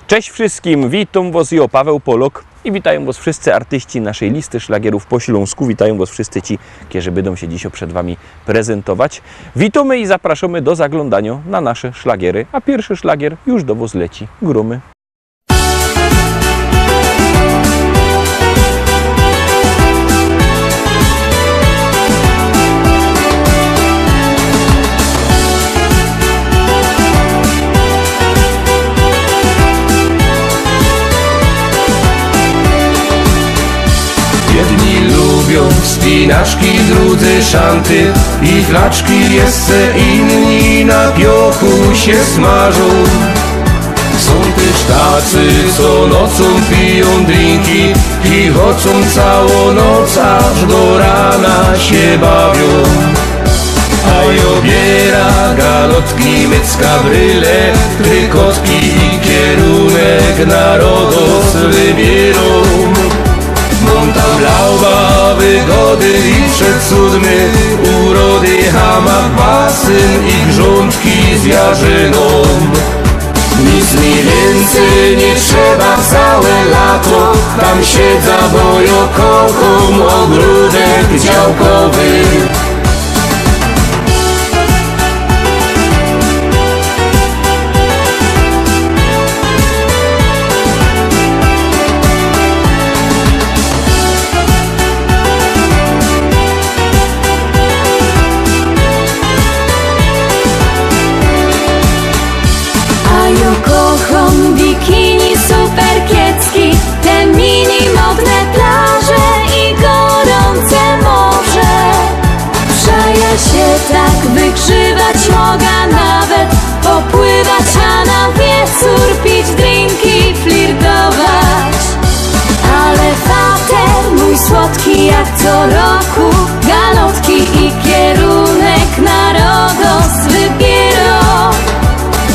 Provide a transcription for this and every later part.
Cześć wszystkim, witam Was, ja Paweł Polok i witają Was wszyscy artyści naszej listy szlagierów po śląsku. Witają Was wszyscy ci, którzy będą się dzisiaj przed Wami prezentować. Witamy i zapraszamy do zaglądania na nasze szlagiery, a pierwszy szlagier już do Was leci. Grumy. Jedni lubią spinaczki, drudzy szanty i flaczki, jeszcze inni na piochu się smażą. Są też tacy, co nocą piją drinki i chodzą całą noc, aż do rana się bawią. A obiera galotki, mycka, bryle, trykotki i kierunek narodos wybierą. Monta blauba, wygody i przecudny, urody, hamak, basen i grządki z jarzyną. Nic mi więcej nie trzeba całe lato, tam siedza, bo ja kocham ogródek działkowy. Kocham bikini superkiecki, te mini modne plaże i gorące morze. Przeja się tak wygrzywać mogę, nawet popływać, a na wieczór pić drinki, flirtować. Ale fater mój słodki jak co roku, galotki i kierunek narodos wybierą.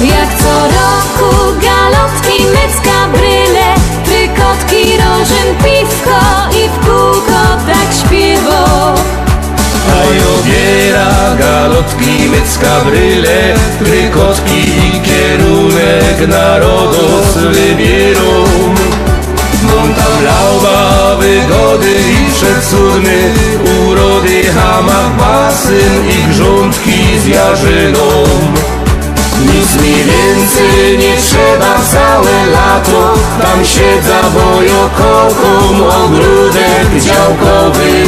Jak co roku galotki, mycka, bryle, trykotki, rożyn, piwko i w kółko tak śpiewo. A obiera galotki, mycka, bryle, trykotki i kierunek narodos wybierą. Monta blauba, wygody i przecudny, urody, hamak, basen i grządki z jarzyną. Nic mi więcej nie trzeba całe lato, tam siedza, bo ja kocham ogródek działkowy.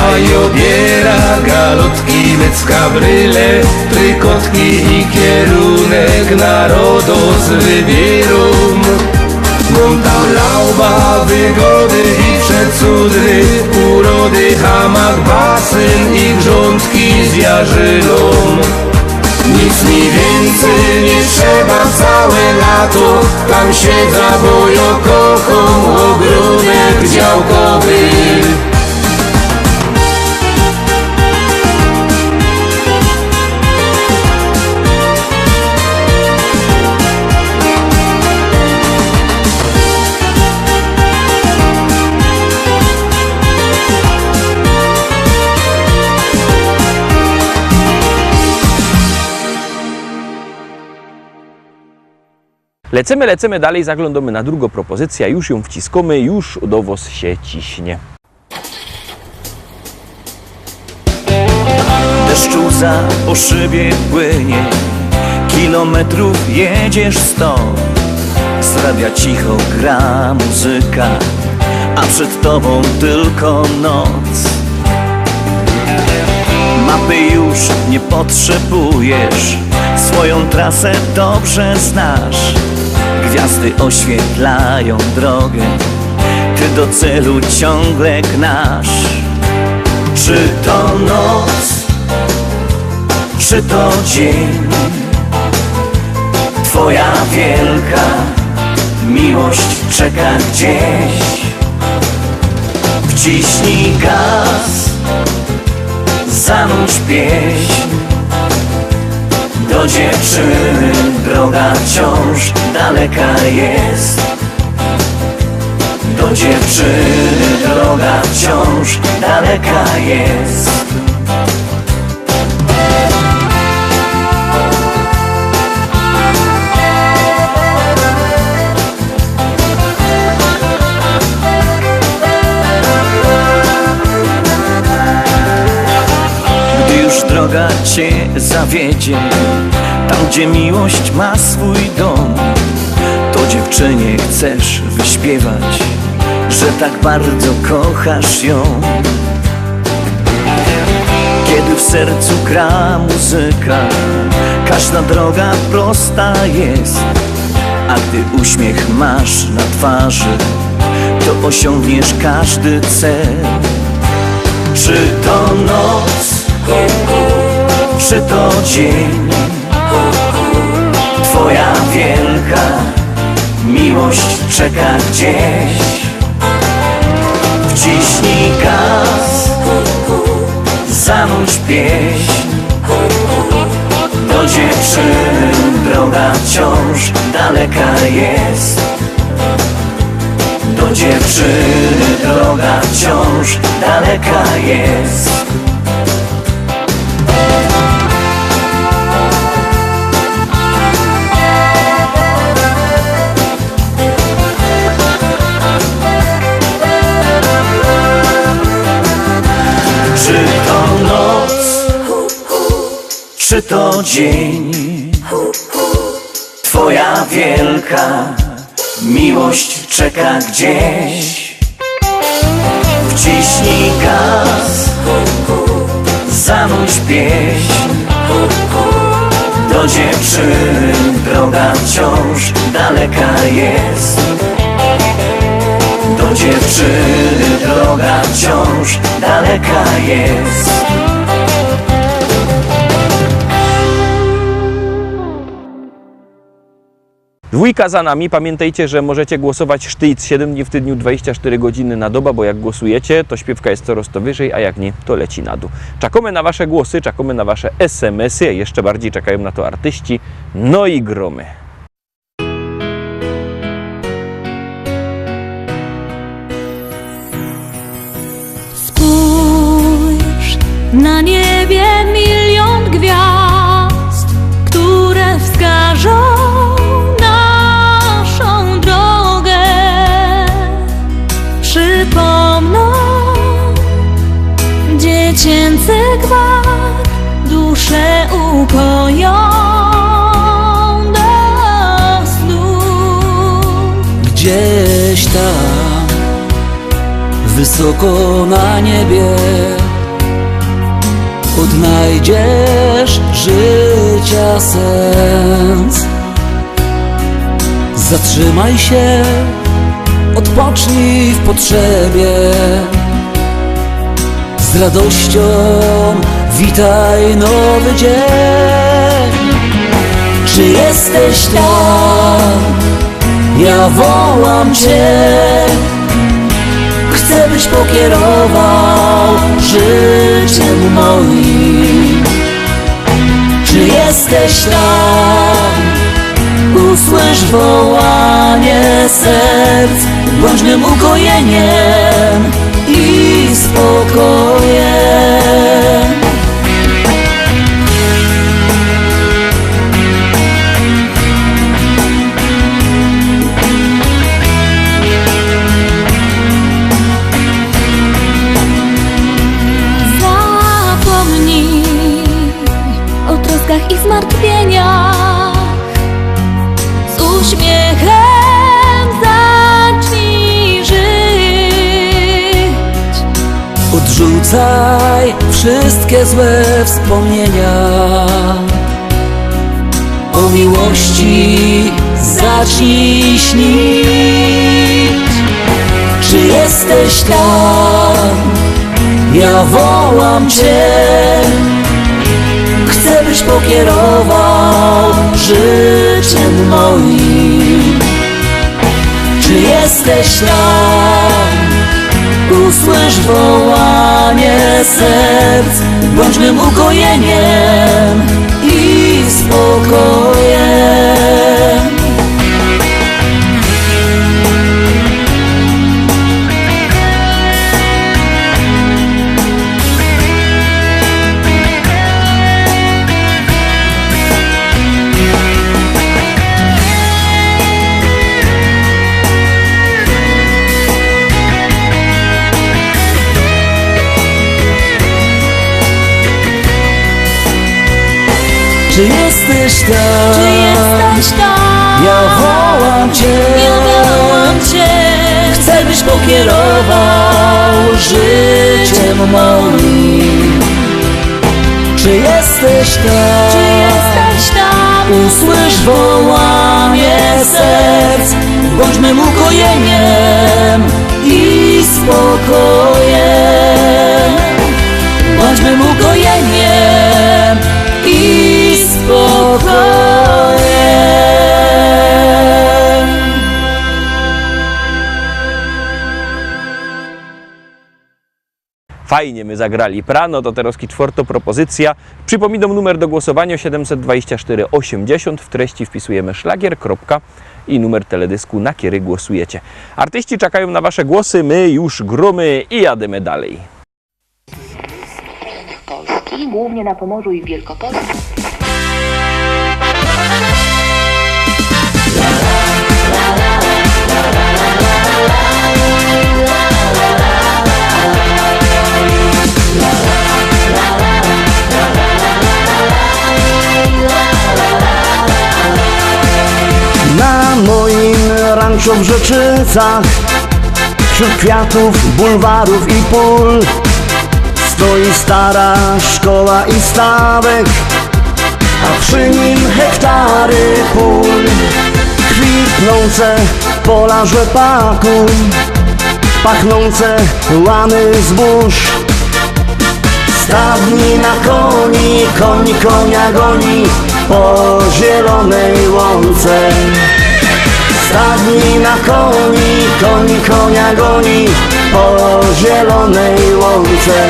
A obiera galotki, mycka, bryle, trykotki i kierunek narodos wybierą. Monta blauba, wygody i przecudny, urody, hamak, basen i grządki z jarzyną. Nic mi więcej nie trzeba całe lato, tam siedza, bo ja kocham ogródek działkowy. Lecimy dalej, zaglądamy na drugą propozycję, już ją wciskamy, już do Was się ciśnie. Deszcz łza po szybie płynie, kilometrów jedziesz 100. Z radia cicho gra muzyka, a przed tobą tylko noc. Mapy już nie potrzebujesz, swoją trasę dobrze znasz. Gwiazdy oświetlają drogę, ty do celu ciągle gnasz. Czy to noc, czy to dzień, twoja wielka miłość czeka gdzieś. Wciśnij gaz, zanurz pieśń, Do dziewczyny droga wciąż daleka jest. Do dziewczyny droga wciąż daleka jest. Gdy już droga cię zawiedzie, tam gdzie miłość ma swój dom, to dziewczynie chcesz wyśpiewać, że tak bardzo kochasz ją. Kiedy w sercu gra muzyka, każda droga prosta jest, a gdy uśmiech masz na twarzy, to osiągniesz każdy cel. Czy to noc, czy to dzień, twoja wielka miłość czeka gdzieś. Wciśnij gaz, zanurz pieśń. Do dziewczyny droga wciąż daleka jest. Do dziewczyny droga wciąż daleka jest. Czy to noc, czy to dzień, twoja wielka miłość czeka gdzieś. Wciśnij gaz, zanurz pieśń. Do dziewczyny droga wciąż daleka jest. Do dziewczyny droga wciąż daleka jest. Dwójka za nami. Pamiętajcie, że możecie głosować sztyc 7 dni w tygodniu, 24 godziny na dobę, bo jak głosujecie, to śpiewka jest coraz to wyżej, a jak nie, to leci na dół. Czekamy na wasze głosy, czekamy na wasze SMS-y, a jeszcze bardziej czekają na to artyści. No i gromy. Spójrz, na niebie milion gwiazd, które wskażą naszą drogę. Przypomną dziecięcy gwar, duszę ukoją do snu. Gdzieś tam, wysoko na niebie, odnajdziesz życia sens. Zatrzymaj się, odpocznij w potrzebie. Z radością witaj nowy dzień. Czy jesteś tam? Ja wołam Cię. Chcę, byś pokierował życiem moim. Czy jesteś tam? Usłysz wołanie serc, bądź mym ukojeniem i spokojem. Zapomnij o troskach i zmartwieniach, z uśmiechem zacznij żyć. Odrzucaj wszystkie złe wspomnienia. O miłości zacznij śnić. Czy jesteś tam? Ja wołam Cię. Chcę, byś pokierował życiem moim. Czy jesteś tam? Usłysz wołanie serc, bądź mym ukojeniem i spokojem. Czy jesteś tam? Czy jesteś tam? Ja wołam Cię, Ja wołam Cię. chcę byś pokierował życiem moim. Czy jesteś tam? Czy jesteś tam? Usłysz wołanie serc, bądźmy ukojeniem i spokojem. Bądźmy ukojeniem i spokojem. Fajnie my zagrali prano, to teraz czwarta propozycja. Przypominam numer do głosowania 724 80. W treści wpisujemy szlagier, kropka i numer teledysku, na który głosujecie. Artyści czekają na wasze głosy, my już gromy i jademy dalej. Polski, głównie na Pomorzu i w Wielkopolsce. Na moim ranczu w Rzeczycach, wśród kwiatów, bulwarów i pól, stoi stara szkoła i stawek, a przy nim hektary pól. Kwitnące pola rzepaku, pachnące łany zbóż. Stadni na koni, koń konia goni po zielonej łące. Stadni na koni, koń konia goni po zielonej łące.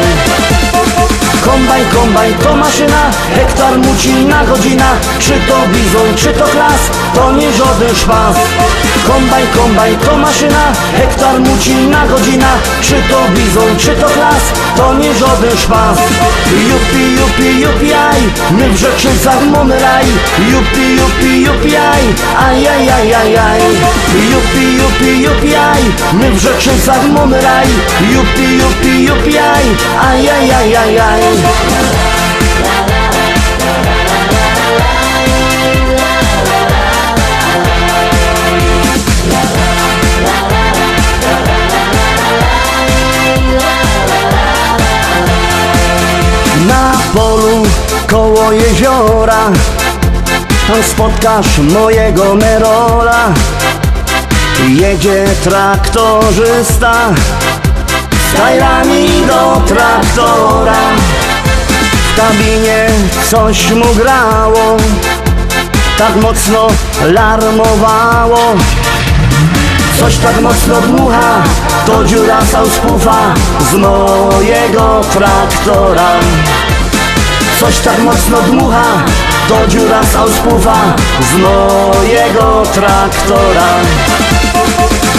Kombajn, kombajn to maszyna, hektar muci na godzina. Czy to bizon, czy to klas, to nie żaden szpas. Kombajn, kombajn to maszyna, hektar muci na godzina. Czy to bizon, czy to klas, to nie żaden szpas. Jupi, jupi, jupi, aj, my w Rzeczycach mamy raj. Jupi, jupi, jupi, aj, aj, aj, aj, aj, aj. Jupi, jupi, jupi, aj, my w Rzeczycach mamy raj. Jupi, jupi, jupi, aj, aj, aj, aj, aj, aj. Na polu koło jeziora tam spotkasz mojego Merola. Jedzie traktorzysta z tajrami do traktora. W kabinie coś mu grało, tak mocno larmowało. Coś tak mocno dmucha, to dziura sauspufa z mojego traktora. Coś tak mocno dmucha, to dziura sauspufa z mojego traktora.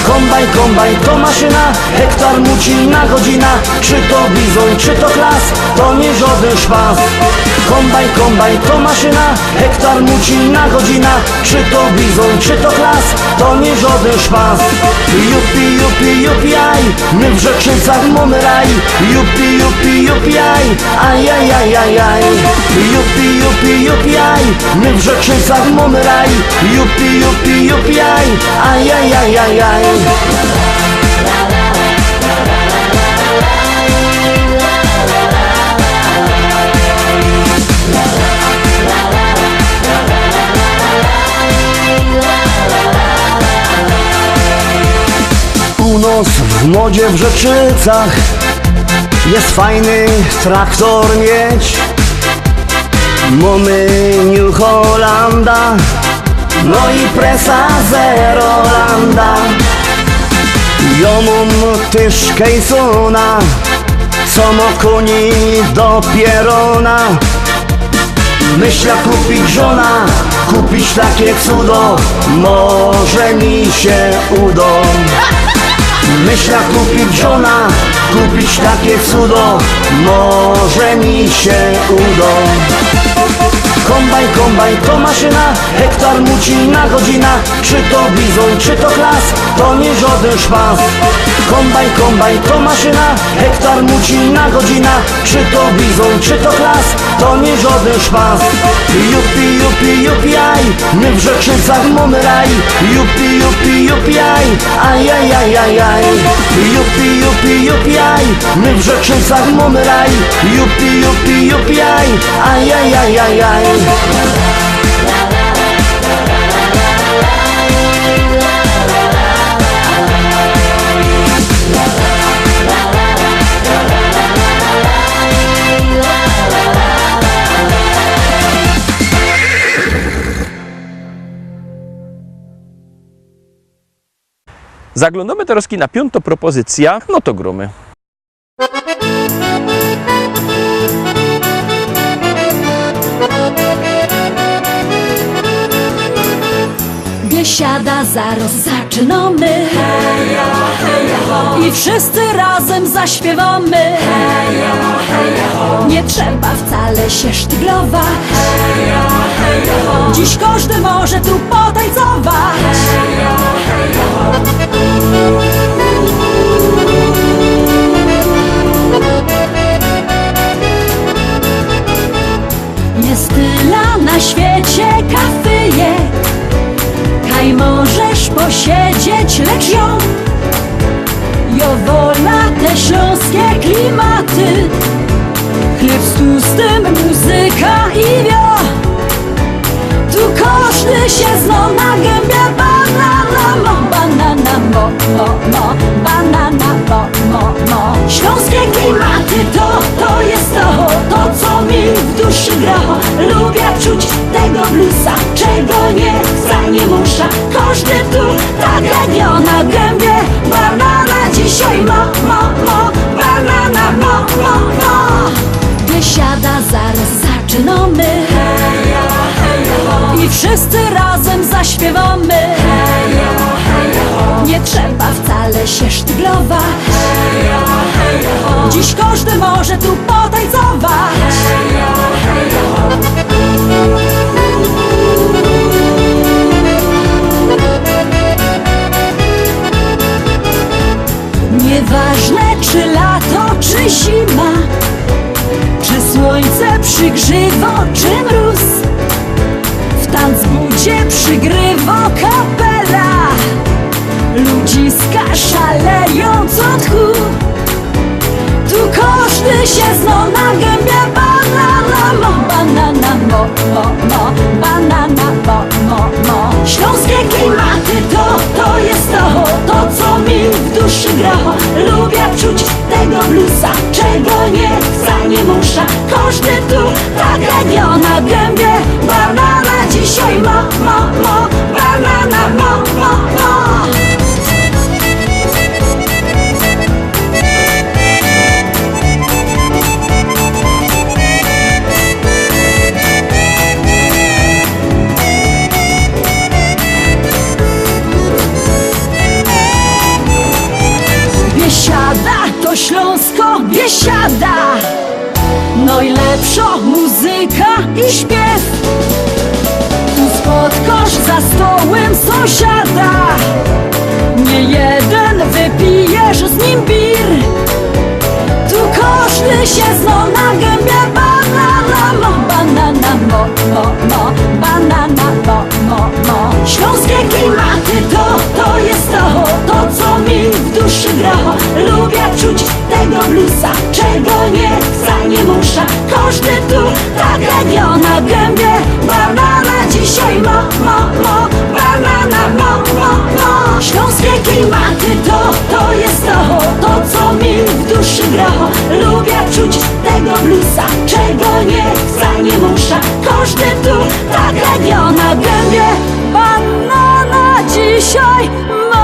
Kombajn, kombajn to maszyna, hektar muci na godzina. Czy to bizon, czy to klas, to nie żaden szpas. Kombajn, kombajn to maszyna, hektar muci na godzina. Czy to bizon, czy to klas, to nie żaden szpas. Jupi, jupi, jupi, aj, my w Rzeczycach mamy raj. Jupi, jupi, jupi, aj, aj, aj, aj, aj, aj. Jupi, jupi, jupi, aj, my w Rzeczycach mamy raj. Jupi, jupi, jupi, aj, aj, aj, aj, aj, aj. Północ w modzie w Rzeczycach, jest fajny traktor mieć. Mamy New Hollanda, no i presa Zerolanda. Ja mam też Kejsona, co ma koni do pierona. Myślę kupić żona, kupić takie cudo, może mi się uda. Myślę kupić żona, kupić takie cudo, może mi się uda. Kombajn, kombajn to maszyna, hektar muci na godzina. Czy to bizon, czy to klas, to nie żaden szpas. Kombajn, kombajn to maszyna, hektar muci na godzina. Czy to bizon, czy to klas, to nie żaden szpas. Jupi, jupi, jupi, aj, my w Rzeczycach mamy raj. Jupi, jupi, jupi, aj, aj, aj, aj, aj, aj. Jupi, jupi, jupi, aj, my w Rzeczycach mamy raj. Jupi, jupi, jupi, aj, aj, aj, aj, aj, aj. Zaglądamy teraz na piątą propozycję, no to gromy. Biesiada, zaraz zaczynamy. Heja, heja, ho. I wszyscy razem zaśpiewamy. Heja, heja, ho. Nie trzeba wcale się sztyglować. Heja, heja, ho. Dziś każdy może tu potańcować. Heja, heja, ho. Jest tyle na świecie kafyjek, kaj możesz posiedzieć, lecz ją wola te śląskie klimaty. Chleb z tłustym, muzyka i wio. Tu każdy się zna na gębie. Banana mo, banana mo, mo, mo. Banana mo, mo, mo. Śląskie klimaty to jest to co mi w duszy gra. Lubię czuć tego bluesa, czego nie wcale nie muszę. Każdy tu tak jak ja na gębie. Banana dzisiaj mo, mo, mo. Banana mo, mo, mo. Biesiada, zaraz zaczynamy. Heja, heja, ho. I wszyscy razem zaśpiewamy. Heja, heja, ho. Nie trzeba wcale się sztyglować. Heja, heja, ho. Dziś każdy może tu potańcować. Heja, heja, ho. Nieważne czy lato, czy zima, czy słońce przygrzywo, czy mróz, w tanzbudzie przygrywo kapela. Ludziska szaleją co tchu. Tu każdy się zna na gębie. Banana mo, banana mo, mo, mo. Banana mo, mo, mo. Śląskie klimaty to jest to co mi w duszy gra. Lubię czuć tego bluesa, czego nie wcale nie muszę. Każdy tu tak jak ja na gębie. Banana dzisiaj mo, mo, mo. Banana mo, mo, mo. Biesiada to Śląsko, biesiada. Najlepsza muzyka i śpiew. Tu spotkasz za stołem sąsiada. Nie jeden wypijesz z nim bir. Tu każdy się zna na gębie. Banana mo, banana mo, mo, mo. Banana mo, mo, mo. Śląskie klimaty to jest to co mi w duszy gra. Lubię czuć tego bluesa, czego nie wcale nie muszę. Każdy tu tak jak ja na gębie. Banana dzisiaj mo, mo, mo. Banana mo, mo, mo. Śląskie klimaty to jest to co mi w duszy gra. Lubię czuć tego bluesa, czego nie wcale nie muszę. Każdy tu tak jak ja na gębie. Banana dzisiaj mo.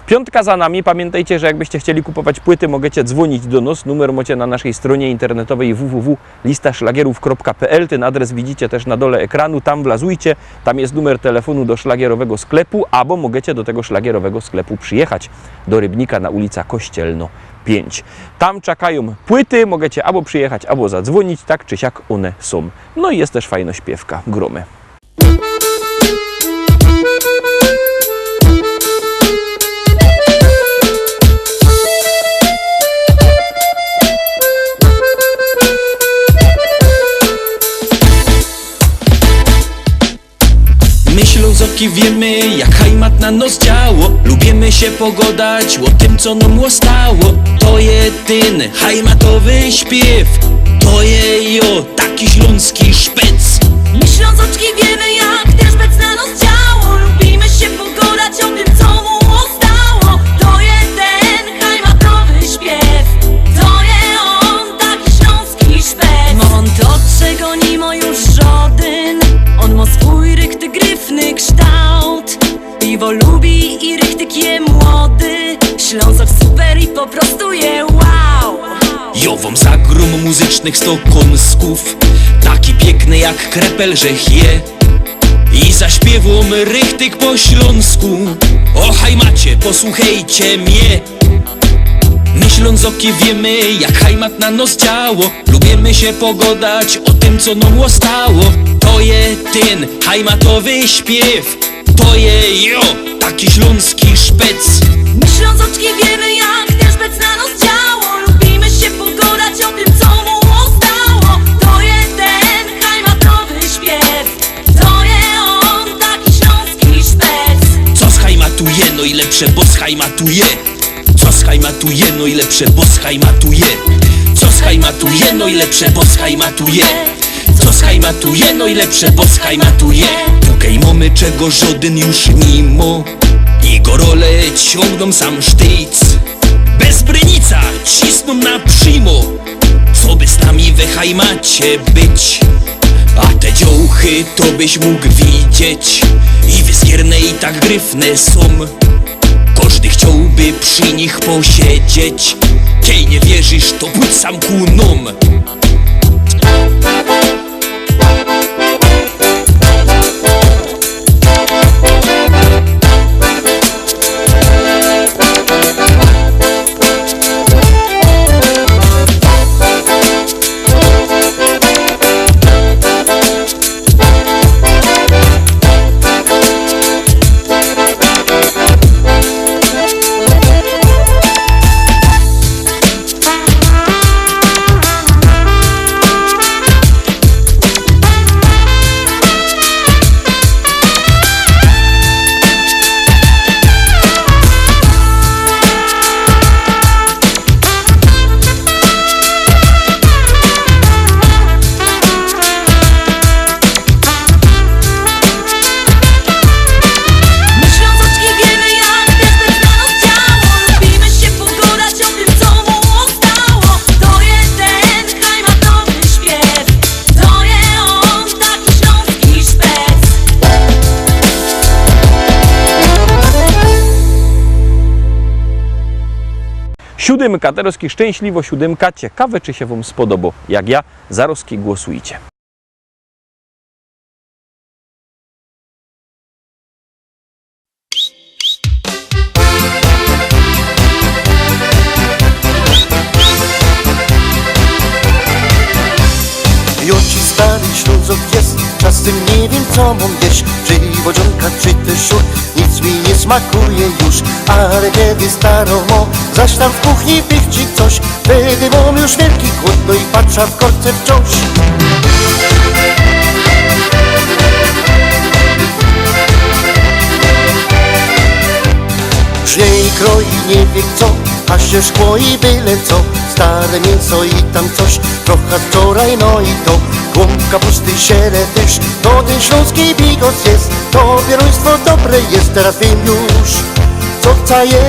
Piątka za nami. Pamiętajcie, że jakbyście chcieli kupować płyty, możecie dzwonić do nas. Numer macie na naszej stronie internetowej www.listaszlagierów.pl. Ten adres widzicie też na dole ekranu. Tam wlazujcie. Tam jest numer telefonu do szlagierowego sklepu, albo możecie do tego szlagierowego sklepu przyjechać do Rybnika na ulica Kościelno 5. Tam czekają płyty. Możecie albo przyjechać, albo zadzwonić. Tak czy siak one są. No i jest też fajna śpiewka. Gromy. My Ślązoki wiemy, jak hajmat na nos działo. Lubimy się pogodać o tym, co nam stało. To jedyny hajmatowy śpiew. To jo, taki śląski szpec. My Ślązoczki wiemy, jak ten szpec na nos działo. Lubimy się pogodać o tym, co mu stało. To jeden hajmatowy śpiew. To je on, taki śląski szpec. On to, czego nie ma już żaden. On ma swój rychty, gryfny kształt. Piwo lubi i rychtyk je młody. Ślązok super i po prostu je wow. Jo wam zagrum muzycznych stokąsków. Taki piękny jak krepel, że je. I zaśpiewam rychtyk po śląsku. O hajmacie, posłuchajcie mnie. My Ślązoki wiemy, jak hajmat na nos działo. Lubimy się pogodać o tym, co nam stało. To je ten hajmatowy śpiew. To je jo, taki śląski szpec. My Ślązoczki wiemy, jak ten szpec na nos działo. Lubimy się pogodać o tym, co mu stało. To jeden hajmatowy śpiew. To je on, taki śląski szpec. Co schajmatuje, no i lepsze, bo schajmatuje. Co schajmatuje, no i lepsze, bo schajmatuje. Co schajmatuje, no i lepsze, bo schajmatuje. Co schajmatuje, no i lepsze, bo schajmatuje. Tukaj mamy czego żaden już mimo. I gorole ciągną sam sztyc. Bez brynica cisną na przymo. Co by z nami we hajmacie być? A te dziołchy to byś mógł widzieć. I wyskierne i tak gryfne są. Każdy chciałby przy nich posiedzieć. Kiej nie wierzysz, to pójdź sam ku nom. Siódemka, teraz szczęśliwo siódemka. Ciekawe, czy się wam spodoba. Jak ja, zaroski głosujcie. Joci stary Ślązok jest, czasem nie wiem co mam jeść. Czy wodzionka, czy też szur, nic mi nie smakuje już. Ale kiedy staromo, zaś tam w kuchni pichci coś, wtedy mam już wielki głód, no i patrzę w korce wciąż. Żnie i kroi nie wie co, a się szkło i byle co. Stare mięso i tam coś, trochę wczoraj, no i to głąb kapusty, siele też, to ten śląski bigos jest. To bieruństwo dobre jest, teraz wiem już, co chcę jeść.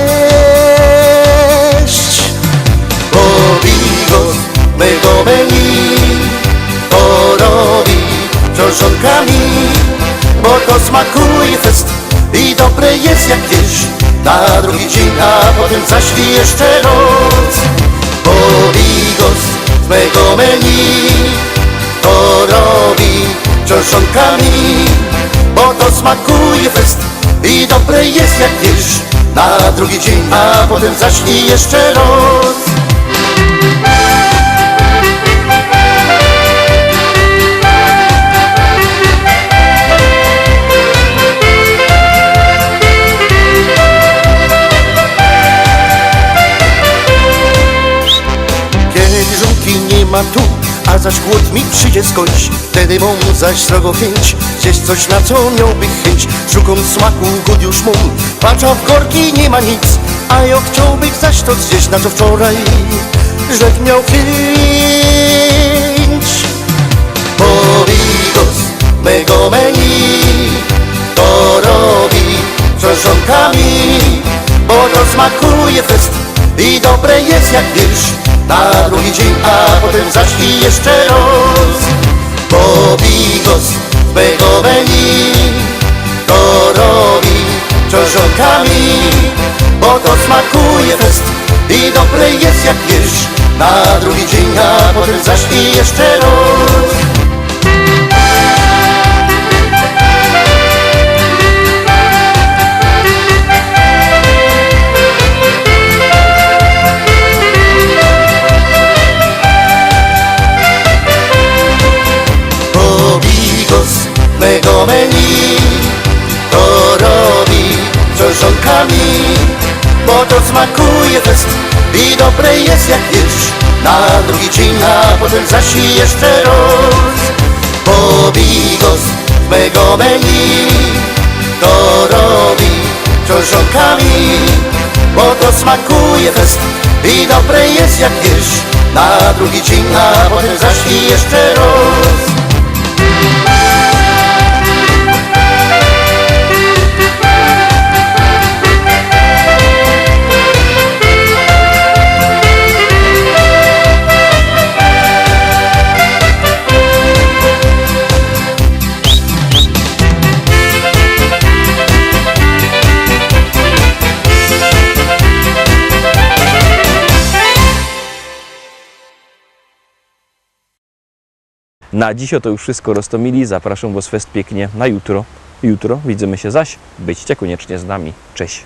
Bo bigos mego menu to robi wciążonkami, bo to smakuje fest i dobre jest jak jesz. na drugi dzień, a potem zaś i jeszcze noc. Bo bigos z mego menu to robi czoszonkami, bo to smakuje fest i dobre jest jak wiesz, na drugi dzień, a potem zaś i jeszcze noc. Kiedy żonki nie ma tu, a zaś głód mi przyjdzie skądś, wtedy mam zaś srogo chęć zjeść coś, na co miałby chęć. Szukam smaku, głód już mam, patrzę w korki, nie ma nic, a ja chciałbym zaś to zjeść, na co wczoraj rzek miał chęć. Bo bigos mego menu to robi czoszonkami, bo to smakuje fest i dobre jest jak wiesz, na drugi dzień, a potem zaś i jeszcze raz. Bo bigos mego menu to robi czoszonkami, bo to smakuje fest i dobre jest jak wiesz, na drugi dzień, a potem zaś i jeszcze raz. Mego menu to robi czoszonkami, bo to smakuje fest i dobre jest jak wiesz, na drugi dzień, a potem zaś i jeszcze raz. Bo bigos mego menu to robi czoszonkami, bo to smakuje fest i dobre jest jak wiesz, na drugi dzień, a potem zaś i jeszcze raz. Na dziś to już wszystko, Rostomili. Zapraszam Was fest pięknie na jutro. Jutro widzimy się zaś. Byćcie koniecznie z nami. Cześć.